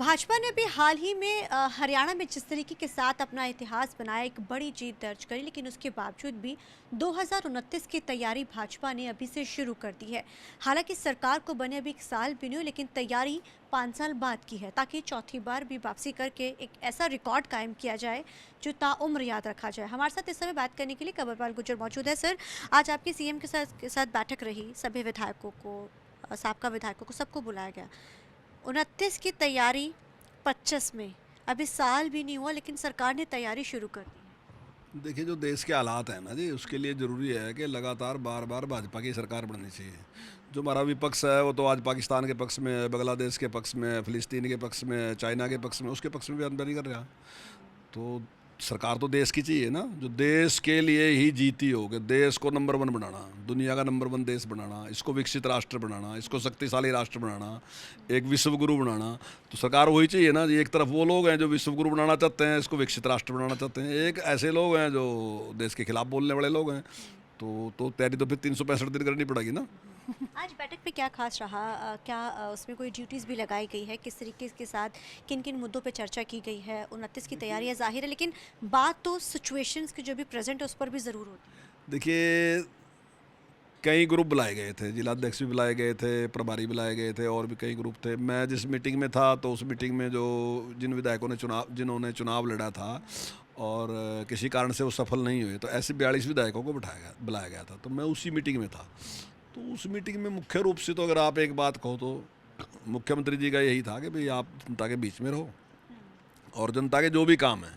भाजपा ने भी हाल ही में हरियाणा में जिस तरीके के साथ अपना इतिहास बनाया, एक बड़ी जीत दर्ज करी, लेकिन उसके बावजूद भी 2029 की तैयारी भाजपा ने अभी से शुरू कर दी है। हालांकि सरकार को बने अभी 1 साल भी नहीं हुआ, लेकिन तैयारी 5 साल बाद की है, ताकि चौथी बार भी वापसी करके एक ऐसा रिकॉर्ड कायम किया जाए जो ताउम्र याद रखा जाए। हमारे साथ इस समय बात करने के लिए कंवरपाल गुर्जर मौजूद है। सर, आज आपकी सीएम के साथ बैठक रही, सभी विधायकों को, साबका विधायकों को, सबको बुलाया गया। 29 की तैयारी 25 में, अभी साल भी नहीं हुआ लेकिन सरकार ने तैयारी शुरू कर दी है। देखिए, जो देश के हालात हैं ना जी, उसके लिए ज़रूरी है कि लगातार बार बार भाजपा की सरकार बननी चाहिए। जो हमारा विपक्ष है वो तो आज पाकिस्तान के पक्ष में है, बांग्लादेश के पक्ष में है, फिलिस्तीन के पक्ष में है, चाइना के पक्ष में, उसके पक्ष में भी बयान नहीं कर रहा। तो सरकार तो देश की चाहिए ना, जो देश के लिए ही जीती हो कि देश को नंबर 1 बनाना, दुनिया का नंबर 1 देश बनाना, इसको विकसित राष्ट्र बनाना, इसको शक्तिशाली राष्ट्र बनाना, एक विश्व गुरु बनाना। तो सरकार वही चाहिए ना जी। एक तरफ वो लोग हैं जो विश्व गुरु बनाना चाहते हैं, इसको विकसित राष्ट्र बनाना चाहते हैं, एक ऐसे लोग हैं जो देश के खिलाफ बोलने वाले लोग हैं। तो तैयारी तो फिर 365 दिन करनी पड़ेगी ना। आज बैठक पे क्या खास रहा? क्या उसमें कोई ड्यूटीज़ भी लगाई गई है? किस तरीके के साथ किन किन मुद्दों पे चर्चा की गई है? 29 की तैयारियां जाहिर है, लेकिन बात तो सिचुएशंस की जो भी प्रेजेंट है उस पर भी ज़रूर होती है। देखिए, कई ग्रुप बुलाए गए थे, जिलाध्यक्ष भी बुलाए गए थे, प्रभारी बुलाए गए थे, और भी कई ग्रुप थे। मैं जिस मीटिंग में था तो उस मीटिंग में जो जिन विधायकों ने जिन्होंने चुनाव लड़ा था और किसी कारण से वो सफल नहीं हुए, तो ऐसे 42 विधायकों को बुलाया गया था। तो मैं उसी मीटिंग में था। तो उस मीटिंग में मुख्य रूप से तो अगर आप एक बात कहो तो मुख्यमंत्री जी का यही था कि भाई आप जनता के बीच में रहो और जनता के जो भी काम है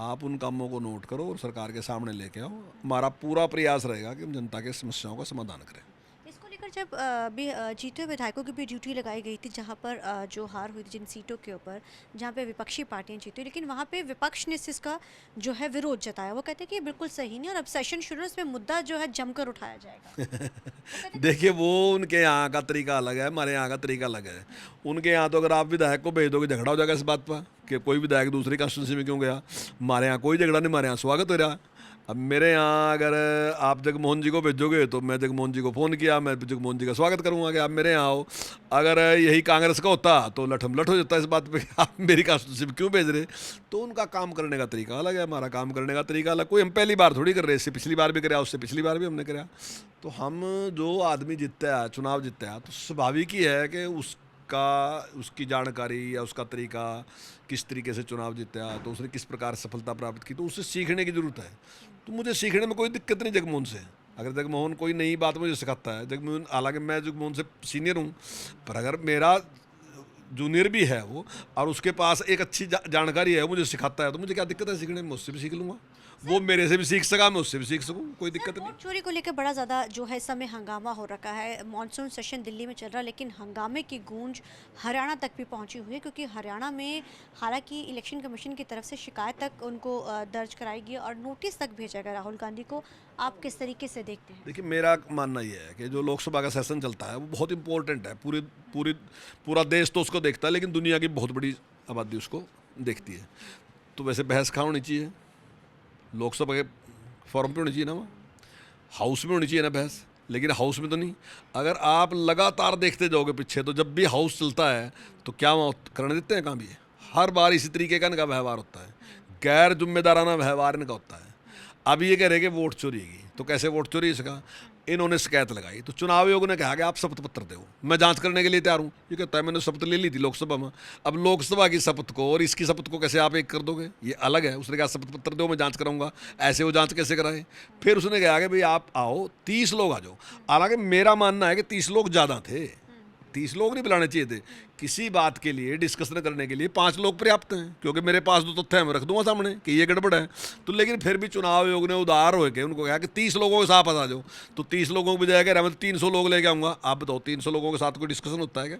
आप उन कामों को नोट करो और सरकार के सामने लेके आओ। हमारा पूरा प्रयास रहेगा कि हम जनता के समस्याओं का समाधान करें। इसको लेकर जब भी जीते हुए विधायकों की भी ड्यूटी लगाई गई थी, जहाँ पर जो हार हुई थी जिन सीटों के ऊपर, जहाँ पे विपक्षी पार्टियां जीती, लेकिन वहाँ पे विपक्ष ने इसका जो है विरोध जताया। वो कहते हैं कि ये बिल्कुल सही नहीं, और अब सेशन शुरू है, इसमें मुद्दा जो है जमकर उठाया जाएगा। वो कहते हैं देखिए, वो उनके यहाँ का तरीका अलग है, हमारे यहाँ का तरीका अलग है। उनके यहाँ तो अगर आप विधायक को भेज दोगे झगड़ा हो जाएगा इस बात पर कि कोई विधायक दूसरी कॉन्स्टिट्यूंसी में क्यों गया। हमारे यहाँ कोई झगड़ा नहीं, हमारे यहाँ स्वागत हो रहा। अब मेरे यहाँ अगर आप जगमोहन जी को भेजोगे तो मैं जगमोहन जी को फ़ोन किया, मैं जगमोहन जी का स्वागत करूँगा कि आप मेरे यहाँ आओ। अगर यही कांग्रेस का होता तो लठम लठ हो जाता इस बात पे कि आप मेरी कॉन्स्टिट्यूंसी में क्यों भेज रहे। तो उनका काम करने का तरीका अलग है, हमारा काम करने का तरीका अलग। कोई हम पहली बार थोड़ी कर रहे, इससे पिछली बार भी कराया, उससे पिछली बार भी हमने कराया। तो हम जो आदमी जीतता है, चुनाव जीतता है, तो स्वाभाविक ही है कि उसकी जानकारी या उसका तरीका, किस तरीके से चुनाव जीता, तो उसने किस प्रकार सफलता प्राप्त की, तो उससे सीखने की ज़रूरत है। तो मुझे सीखने में कोई दिक्कत नहीं जगमोहन से। अगर जगमोहन कोई नई बात मुझे सिखाता है, जगमोहन, हालांकि मैं जगमोहन से सीनियर हूँ, पर अगर मेरा जूनियर भी है वो और उसके पास एक अच्छी जानकारी है, वो मुझे सिखाता है, तो मुझे क्या दिक्कत है सीखने में? उससे भी सीख लूँगा। वो मेरे से भी सीख सका, मैं उससे भी सीख सकूँ, कोई दिक्कत नहीं। वोट चोरी को लेकर बड़ा ज़्यादा जो है इस समय हंगामा हो रखा है। मॉनसून सेशन दिल्ली में चल रहा है, लेकिन हंगामे की गूंज हरियाणा तक भी पहुंची हुई है, क्योंकि हरियाणा में हालांकि इलेक्शन कमीशन की तरफ से शिकायत तक उनको दर्ज कराई गई और नोटिस तक भेजा गया राहुल गांधी को। आप किस तरीके से देखते हैं? देखिए, मेरा मानना ये है कि जो लोकसभा का सेशन चलता है वो बहुत इंपॉर्टेंट है। पूरा देश तो उसको देखता है, लेकिन दुनिया की बहुत बड़ी आबादी उसको देखती है। तो वैसे बहस कहाँ होनी चाहिए? लोकसभा के फॉरम पे होनी चाहिए ना, वहाँ हाउस में होनी चाहिए ना बहस, लेकिन हाउस में तो नहीं। अगर आप लगातार देखते जाओगे पीछे, तो जब भी हाउस चलता है तो क्या वहाँ करने देते हैं काम? ये हर बार इसी तरीके का इनका व्यवहार होता है, गैर जिम्मेदाराना व्यवहार इनका होता है। अब ये कह रहे कि वोट चोरी की, तो कैसे वोट चोरी इसका? इन्होंने शिकायत लगाई तो चुनाव आयोग ने कहा कि आप शपथ पत्र दो, मैं जांच करने के लिए तैयार हूँ। ये कहता है मैंने शपथ ले ली थी लोकसभा में। अब लोकसभा की शपथ को और इसकी शपथ को कैसे आप एक कर दोगे? ये अलग है। उसने कहा शपथ पत्र दो, मैं जांच कराऊंगा। ऐसे वो जांच कैसे कराए? फिर उसने कहा कि भाई आप आओ, 30 लोग आ जाओ। हालांकि मेरा मानना है कि 30 लोग ज़्यादा थे, 30 लोग नहीं बुलाने चाहिए थे। किसी बात के लिए डिस्कशन करने के लिए 5 लोग पर्याप्त हैं, क्योंकि मेरे पास जो तथ्य है मैं रख दूंगा सामने कि ये गड़बड़ है। तो लेकिन फिर भी चुनाव आयोग ने उदार होकर उनको कहा कि 30 लोगों के साथ आ जाओ। तो 30 लोगों की बजाय कह रहा मैं 300 लोग लेके आऊँगा। आप बताओ 300 लोगों के साथ कोई डिस्कशन होता है क्या?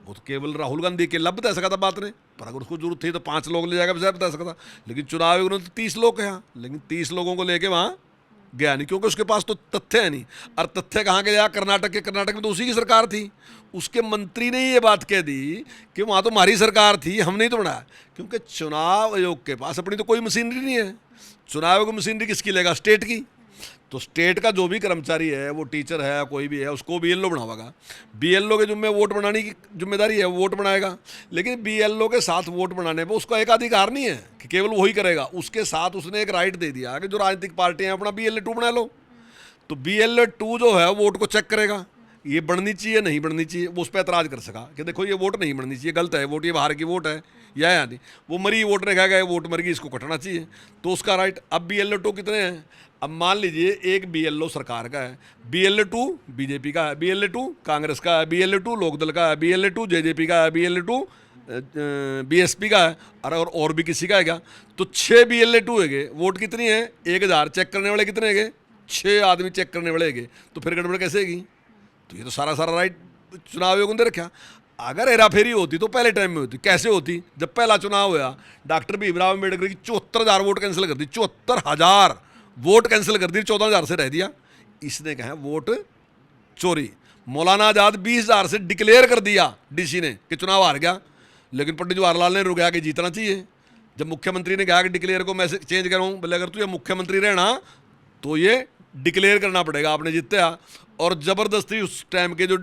वो तो केवल राहुल गांधी के लब बता सका था बात ने, पर अगर उसको जरूरत थी तो 5 लोग ले जाकर बता सकता था। लेकिन चुनाव आयोग ने तो 30 लोग कहा, लेकिन 30 लोगों को लेके वहाँ गया नहीं, क्योंकि उसके पास तो तथ्य है नहीं। और तथ्य कहाँ के गया? कर्नाटक में तो उसी की सरकार थी। उसके मंत्री ने ये बात कह दी कि वहाँ तो हमारी सरकार थी, हमने ही तो बनाया। क्योंकि चुनाव आयोग के पास अपनी तो कोई मशीनरी नहीं है। चुनाव आयोग की मशीनरी किसकी लेगा? स्टेट की। तो स्टेट का जो भी कर्मचारी है, वो टीचर है कोई भी है, उसको बीएलओ बनावागा। बीएलओ के जिम्मे वोट बनाने की जिम्मेदारी है, वोट बनाएगा। लेकिन बीएलओ के साथ वोट बनाने पर उसका एक अधिकार नहीं है कि केवल वही करेगा, उसके साथ उसने एक राइट दे दिया कि जो राजनीतिक पार्टियां अपना BLA 2 बना लो। तो BLA 2 जो है वोट को चेक करेगा, ये बननी चाहिए नहीं बननी चाहिए, वो उस पर एतराज़ कर सका कि देखो ये वोट नहीं बननी चाहिए, गलत है वोट, ये बाहर की वोट है या नहीं। वो मरी वोट ने कहा वोट मर गई, इसको कटना चाहिए, तो उसका राइट। अब BLA 2 कितने हैं? अब मान लीजिए एक BLO सरकार का है, BLA 2 बीजेपी का है, BLA 2 कांग्रेस का है, BLA 2 लोकदल का है, BLA 2 JJP का है, BLA 2 BSP का है, और भी किसी का है क्या? तो 6 BLA 2 है। वोट कितनी है? 1000। चेक करने वाले कितने है? 6 आदमी चेक करने वाले है। तो फिर गड़बड़ कैसे होगी? तो ये तो सारा राइट चुनाव आयोग ने रखा। अगर हेराफेरी होती तो पहले टाइम में होती। कैसे होती? जब पहला चुनाव हुआ, डॉक्टर भीमराव अम्बेडकर की 74,000 वोट कैंसिल कर दी, 74,000 वोट कैंसिल कर दी, 14,000 से रह दिया। इसने कहा वोट चोरी। मौलाना आजाद 20,000 से डिक्लेयर कर दिया DC ने कि चुनाव हार गया, लेकिन पंडित जवाहरलाल नेहरू कहा कि जीतना चाहिए। जब मुख्यमंत्री ने कहा कि डिक्लेयर को मैं चेंज करूँ, बोले अगर तुझे मुख्यमंत्री रहना तो ये डिक्लेयर करना पड़ेगा, आपने जीत्या। और ज़बरदस्ती उस टाइम के जो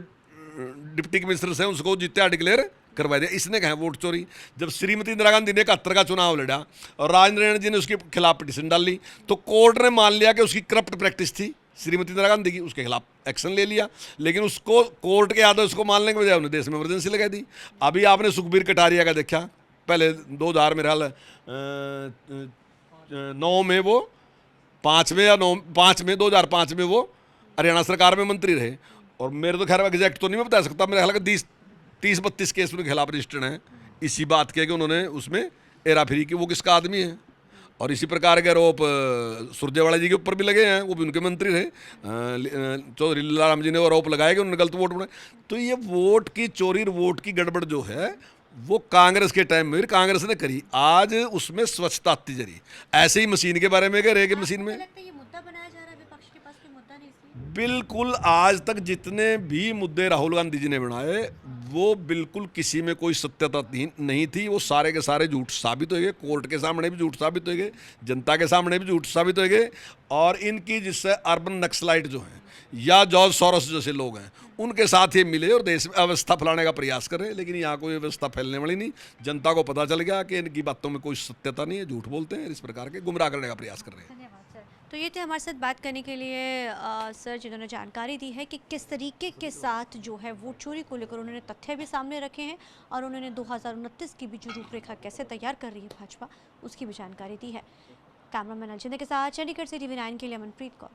डिप्टी कमिश्नर हैं उसको जीत्या डिक्लेयर करवा दिया। इसने कहा वोट चोरी। जब श्रीमती इंदिरा गांधी ने 71 का चुनाव लड़ा और राजेंद्र रैना जी ने उसके खिलाफ पिटीशन डाली, तो कोर्ट ने मान लिया कि उसकी करप्ट प्रैक्टिस थी श्रीमती इंदिरा गांधी की, उसके खिलाफ एक्शन ले लिया। लेकिन उसको कोर्ट के आदेश को मानने के बजाय उन्हें देश में इमरजेंसी लगा दी। अभी आपने सुखबीर कटारिया का देखा, पहले 2000 मेरे हाल 9 में वो 5 में या 2005 में वो हरियाणा सरकार में मंत्री रहे। और मेरे तो खैर एग्जैक्ट तो नहीं मैं बता सकता, मेरे ख्याल 30-32 केस उनके खिलाफ रजिस्टर्ड हैं इसी बात के कि उन्होंने उसमें हेराफेरी की। वो किसका आदमी है? और इसी प्रकार के आरोप सुरजेवाला जी के ऊपर भी लगे हैं, वो भी उनके मंत्री रहे। चौधरी लीलाराम जी ने आरोप लगाया कि उन्होंने गलत वोट बनाए। तो ये वोट की चोरी, वोट की गड़बड़ जो है वो कांग्रेस के टाइम में कांग्रेस ने करी, आज उसमें स्वच्छता आती जा रही। ऐसे ही मशीन के बारे में कह रहे कि मशीन में बिल्कुल आज तक जितने भी मुद्दे राहुल गांधी जी ने बनाए वो बिल्कुल किसी में कोई सत्यता नहीं थी। वो सारे के सारे झूठ साबित हो गए, कोर्ट के सामने भी झूठ साबित हो गए, जनता के सामने भी झूठ साबित हो गए। और इनकी जिससे अर्बन नक्सलाइट जो हैं या जॉर्ज सोरोस जैसे लोग हैं उनके साथ ये मिले और देश में अव्यवस्था फैलाने का प्रयास कर रहे हैं। लेकिन यहाँ कोई व्यवस्था फैलने वाली नहीं। जनता को पता चल गया कि इनकी बातों में कोई सत्यता नहीं है, झूठ बोलते हैं, इस प्रकार के गुमराह करने का प्रयास कर रहे हैं। धन्यवाद सर। तो ये थे हमारे साथ बात करने के लिए सर, जिन्होंने जानकारी दी है कि किस तरीके के साथ जो है वोट चोरी को लेकर उन्होंने तथ्य भी सामने रखे हैं और उन्होंने 2029 की भी जो रूपरेखा कैसे तैयार कर रही है भाजपा, उसकी भी जानकारी दी है। कैमरामैन अलजिंदर के साथ चंडीगढ़ से TV9 के लिए मनप्रीत कौर।